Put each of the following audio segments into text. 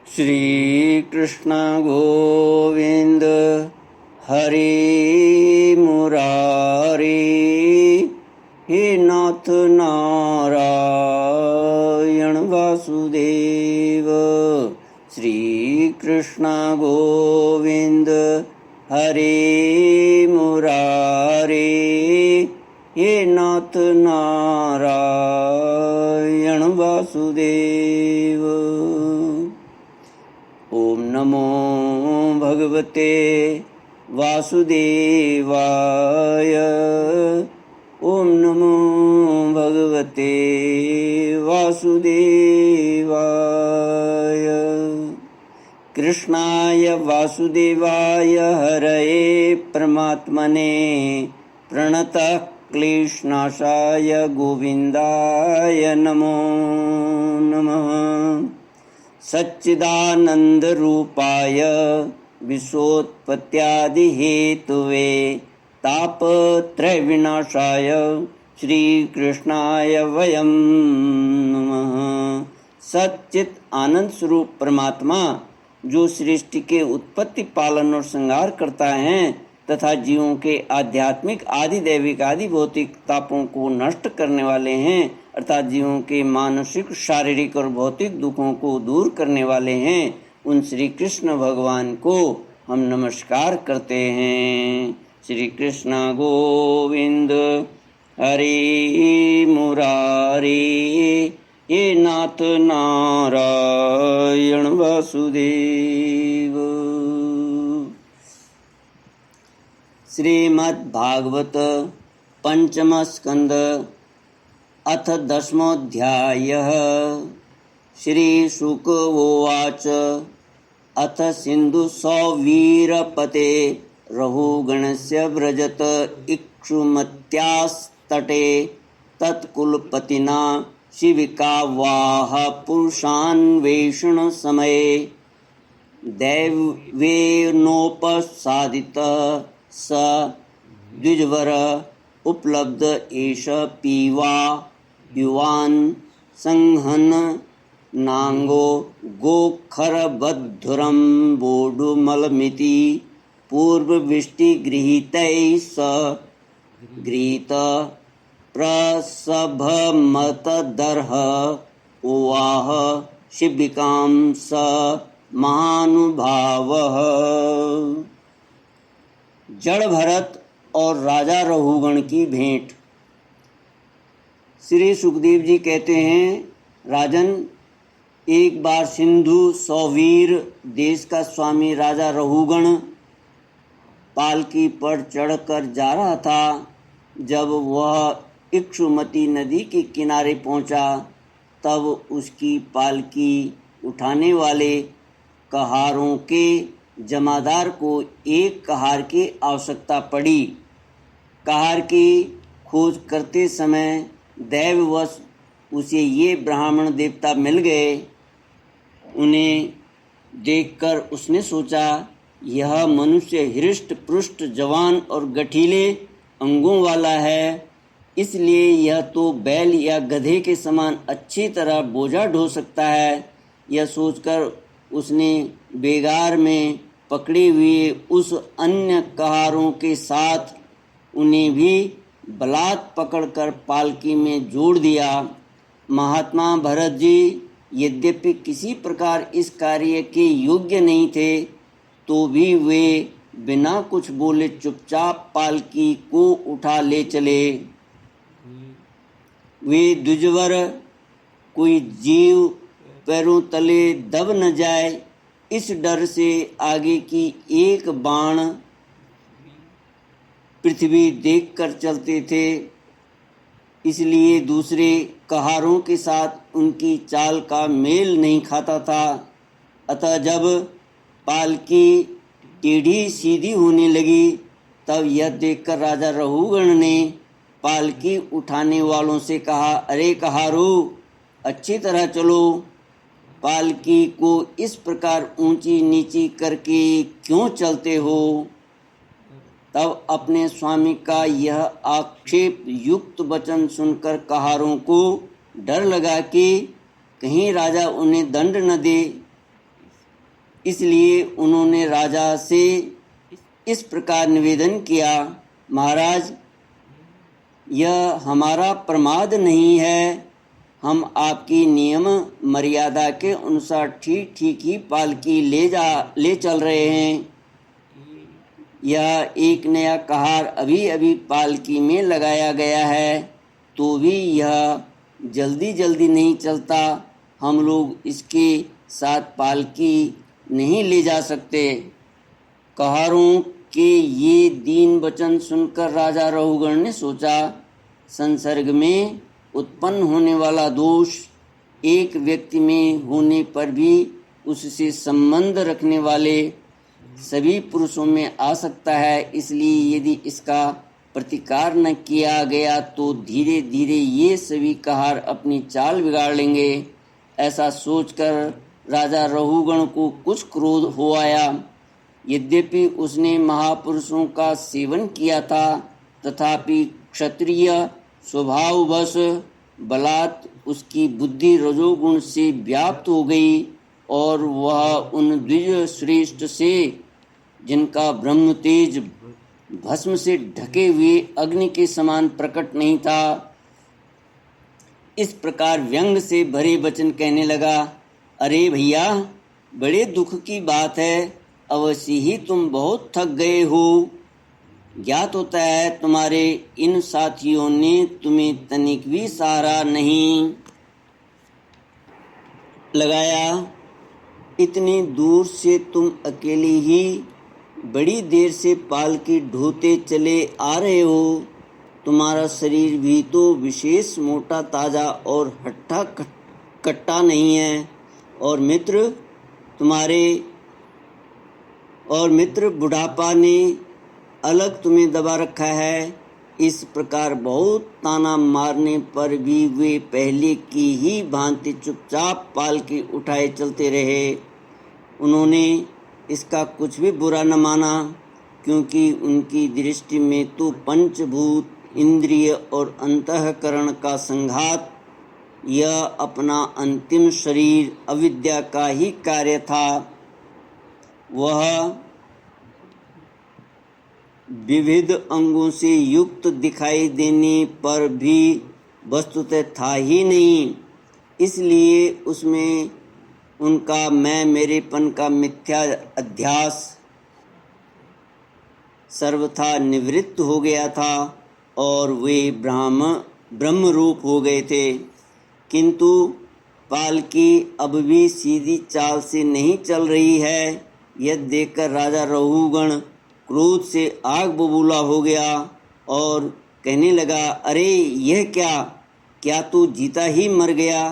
श्री कृष्ण गोविंद हरि मुरारी, हे नाथ नारायण वासुदेव। श्री कृष्ण गोविंद हरि मुरारी, हे नाथ नारायण वासुदेव। ओम नमो भगवते वासुदेवाय। ओम नमो भगवते वासुदेवाय। कृष्णाय वासुदेवाय हरये परमात्मने प्रणतः क्लेशनाशाय गोविंदाय नमो नमः। सच्चिदानंद रूपाय विश्वोत्पत्त्यादिहेतुवे तापत्रय विनाशाय श्री कृष्णाय वयं नमः। सच्चित आनंद स्वरूप परमात्मा जो सृष्टि के उत्पत्ति पालन और संहार करता है तथा जीवों के आध्यात्मिक आदि दैविक आदि भौतिक तापों को नष्ट करने वाले हैं, अर्थात जीवों के मानसिक शारीरिक और भौतिक दुखों को दूर करने वाले हैं, उन श्री कृष्ण भगवान को हम नमस्कार करते हैं। श्री कृष्ण गोविंद हरि मुरारी, हे नाथ नारायण वासुदेव। श्रीमद्भागवत पंचम स्कंद अथ दशमोऽध्यायः। श्री शुक उवाच अथ सिंधु सौवीरपते रहुगणस्य व्रजत इक्षुमत्यास्तटे तत्कुलपतिना शिविकावाह पुरुषान्वेषण समये दैवेनोपसादितः स द्विजवर उपलब्ध एष पीवा युवान् संहन नांगो गोखरबद्धुरं बोडुमलमिति पूर्वविष्टिगृहीतैः स गृहीत प्रसभमतदर्ह उवाह शिबिकां स महानुभावः। जड़ भरत और राजा रहुगण की भेंट। श्री सुखदेव जी कहते हैं, राजन, एक बार सिंधु सौवीर देश का स्वामी राजा रहुगण पालकी पर चढ़कर जा रहा था। जब वह इक्षुमती नदी के किनारे पहुंचा तब उसकी पालकी उठाने वाले कहारों के जमादार को एक कहार की आवश्यकता पड़ी। कहार की खोज करते समय दैववश उसे ये ब्राह्मण देवता मिल गए। उन्हें देखकर उसने सोचा, यह मनुष्य हृष्ट पुष्ट जवान और गठीले अंगों वाला है, इसलिए यह तो बैल या गधे के समान अच्छी तरह बोझा ढो सकता है। यह सोचकर उसने बेगार में पकड़े हुए उस अन्य कहारों के साथ उन्हें भी बलात् पकड़कर पालकी में जोड़ दिया। महात्मा भरत जी यद्यपि किसी प्रकार इस कार्य के योग्य नहीं थे, तो भी वे बिना कुछ बोले चुपचाप पालकी को उठा ले चले। वे द्विजवर कोई जीव पैरों तले दब न जाए, इस डर से आगे की एक बाण पृथ्वी देखकर चलते थे, इसलिए दूसरे कहारों के साथ उनकी चाल का मेल नहीं खाता था। अतः जब पालकी टेढ़ी सीधी होने लगी तब यह देखकर राजा रहुगण ने पालकी उठाने वालों से कहा, अरे कहारो, अच्छी तरह चलो, पालकी को इस प्रकार ऊंची नीची करके क्यों चलते हो। तब अपने स्वामी का यह आक्षेप युक्त वचन सुनकर कहारों को डर लगा कि कहीं राजा उन्हें दंड न दे। इसलिए उन्होंने राजा से इस प्रकार निवेदन किया, महाराज, यह हमारा प्रमाद नहीं है। हम आपकी नियम मर्यादा के अनुसार ठीक ठीक ही पालकी ले चल रहे हैं। यह एक नया कहार अभी अभी पालकी में लगाया गया है, तो भी यह जल्दी जल्दी नहीं चलता। हम लोग इसके साथ पालकी नहीं ले जा सकते। कहारों के ये दीन वचन सुनकर राजा रहुगण ने सोचा, संसर्ग में उत्पन्न होने वाला दोष एक व्यक्ति में होने पर भी उससे संबंध रखने वाले सभी पुरुषों में आ सकता है। इसलिए यदि इसका प्रतिकार न किया गया तो धीरे धीरे ये सभी कहार अपनी चाल बिगाड़ लेंगे। ऐसा सोचकर राजा रहुगण को कुछ क्रोध हो आया। यद्यपि उसने महापुरुषों का सेवन किया था, तथापि क्षत्रिय स्वभाववश बलात् उसकी बुद्धि रजोगुण से व्याप्त हो गई और वह उन द्विज श्रेष्ठ से, जिनका ब्रह्म तेज भस्म से ढके हुए अग्नि के समान प्रकट नहीं था, इस प्रकार व्यंग से भरे वचन कहने लगा, अरे भैया, बड़े दुख की बात है, अवश्य ही तुम बहुत थक गए हो। ज्ञात होता है तुम्हारे इन साथियों ने तुम्हें तनिक भी सहारा नहीं लगाया। इतनी दूर से तुम अकेले ही बड़ी देर से पालकी ढोते चले आ रहे हो। तुम्हारा शरीर भी तो विशेष मोटा ताजा और हट्टा कट्टा नहीं है, और मित्र बुढ़ापा ने अलग तुम्हें दबा रखा है। इस प्रकार बहुत ताना मारने पर भी वे पहले की ही भांति चुपचाप पालकी उठाए चलते रहे। उन्होंने इसका कुछ भी बुरा न माना, क्योंकि उनकी दृष्टि में तो पंचभूत, इंद्रिय और अंतःकरण का संघात, यह अपना अंतिम शरीर अविद्या का ही कार्य था। वह विविध अंगों से युक्त दिखाई देने पर भी वस्तुतः था ही नहीं। इसलिए उसमें उनका मैं मेरेपन का मिथ्या अध्यास सर्वथा निवृत्त हो गया था और वे ब्रह्म रूप हो गए थे। किंतु पालकी अब भी सीधी चाल से नहीं चल रही है। यह देखकर राजा रहुगण क्रोध से आग बबूला हो गया और कहने लगा, अरे यह क्या तू जीता ही मर गया?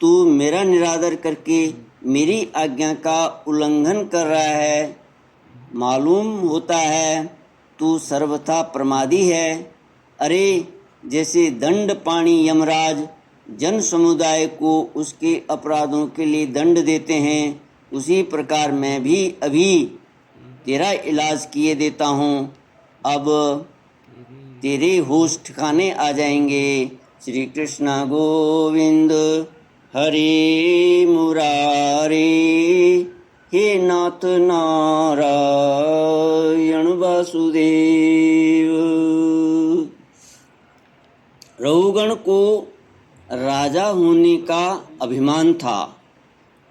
तू मेरा निरादर करके मेरी आज्ञा का उल्लंघन कर रहा है। मालूम होता है तू सर्वथा प्रमादी है। अरे जैसे दंड पाणी यमराज जन समुदाय को उसके अपराधों के लिए दंड देते हैं, उसी प्रकार मैं भी अभी तेरा इलाज किए देता हूँ। अब तेरे होश ठिकाने आ जाएंगे। श्री कृष्ण गोविंद हरे मुरारे, हे नाथ नारायण वासुदेव। रहुगण को राजा होने का अभिमान था,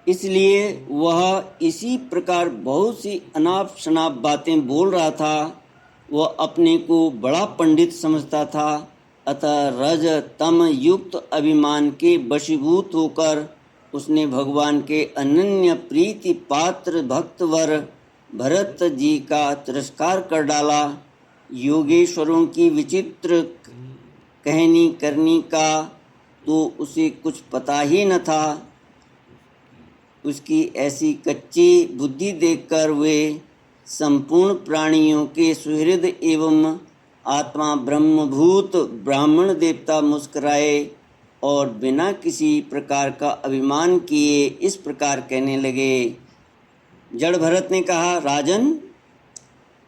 इसलिए वह इसी प्रकार बहुत सी अनाप शनाप बातें बोल रहा था। वह अपने को बड़ा पंडित समझता था, अतः रज तम युक्त अभिमान के वशीभूत होकर उसने भगवान के अनन्य प्रीति पात्र भक्तवर भरत जी का तिरस्कार कर डाला। योगेश्वरों की विचित्र कहनी करनी का तो उसे कुछ पता ही न था। उसकी ऐसी कच्ची बुद्धि देखकर वे संपूर्ण प्राणियों के सुहृद एवं आत्मा ब्रह्मभूत ब्राह्मण देवता मुस्कुराए और बिना किसी प्रकार का अभिमान किए इस प्रकार कहने लगे। जड़ भरत ने कहा, राजन,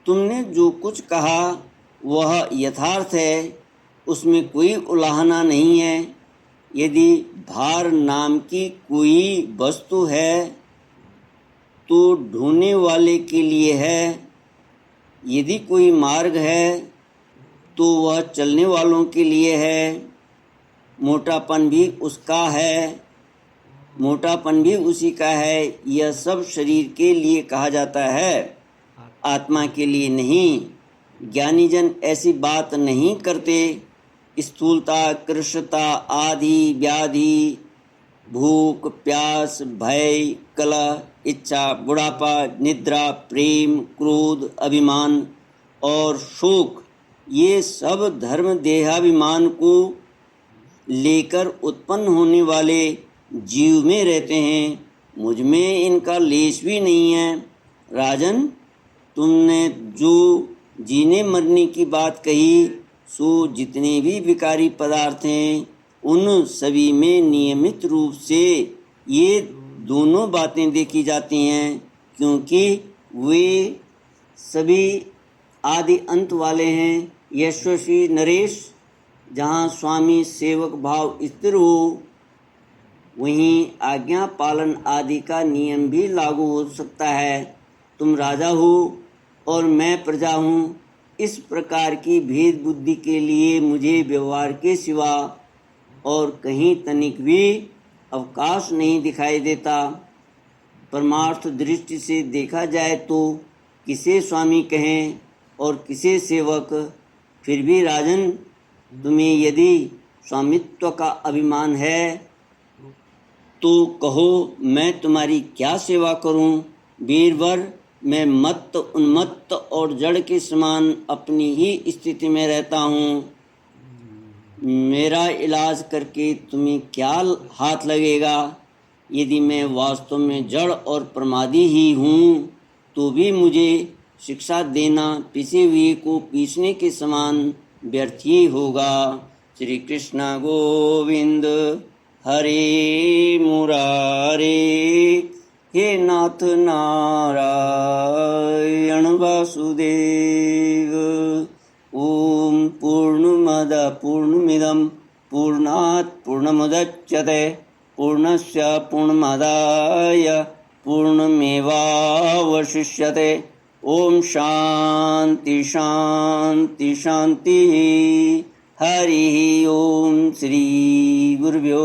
तुमने जो कुछ कहा वह यथार्थ है, उसमें कोई उलाहना नहीं है। यदि भार नाम की कोई वस्तु है तो ढूंढने वाले के लिए है। यदि कोई मार्ग है तो वह चलने वालों के लिए है। मोटापन भी उसका है, मोटापन भी उसी का है। यह सब शरीर के लिए कहा जाता है, आत्मा के लिए नहीं। ज्ञानी जन ऐसी बात नहीं करते। स्थूलता, कृशता, आदि, व्याधि, भूख, प्यास, भय, कलह, इच्छा, बुढ़ापा, निद्रा, प्रेम, क्रोध, अभिमान और शोक, ये सब धर्म देहाभिमान को लेकर उत्पन्न होने वाले जीव में रहते हैं। मुझ में इनका लेश भी नहीं है। राजन, तुमने जो जीने मरने की बात कही, सो जितने भी विकारी पदार्थ हैं उन सभी में नियमित रूप से ये दोनों बातें देखी जाती हैं, क्योंकि वे सभी आदि अंत वाले हैं। यशस्वी नरेश, जहाँ स्वामी सेवक भाव स्थिर हो, वहीं आज्ञा पालन आदि का नियम भी लागू हो सकता है। तुम राजा हो और मैं प्रजा हूँ। इस प्रकार की भेद बुद्धि के लिए मुझे व्यवहार के सिवा और कहीं तनिक भी अवकाश नहीं दिखाई देता। परमार्थ दृष्टि से देखा जाए तो किसे स्वामी कहें और किसे सेवक। फिर भी राजन, तुम्हें यदि स्वामित्व का अभिमान है तो कहो, मैं तुम्हारी क्या सेवा करूं। वीरवर, मैं मत्त, उन्मत्त और जड़ के समान अपनी ही स्थिति में रहता हूँ। मेरा इलाज करके तुम्हें क्या हाथ लगेगा। यदि मैं वास्तव में जड़ और प्रमादी ही हूँ तो भी मुझे शिक्षा देना पिसे हुए को पीसने के समान व्यर्थ ही होगा। श्री कृष्ण गोविंद हरे मुरारे, हे नाथ नारायण वासुदेव। ओम पूर्णमद पूर्णमिदं पूर्णात् पूर्णमुदच्यते पूर्णस्य पूर्णमादाय पूर्णमेवावशिष्यते। ओम शांति शांति शांति। हरि ओम। श्री गुरुभ्यो